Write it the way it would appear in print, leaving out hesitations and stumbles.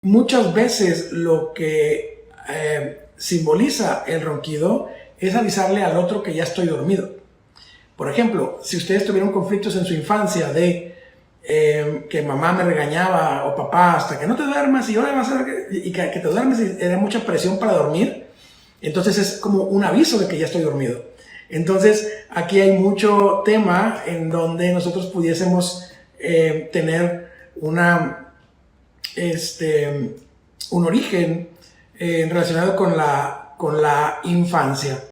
Muchas veces lo que simboliza el ronquido es avisarle al otro que ya estoy dormido. Por ejemplo, si ustedes tuvieron conflictos en su infancia de que mamá me regañaba o papá hasta que no te duermas y ahora vas a ver que te duermes y era mucha presión para dormir, entonces es como un aviso de que ya estoy dormido. Entonces aquí hay mucho tema en donde nosotros pudiésemos tener un origen relacionado con la infancia.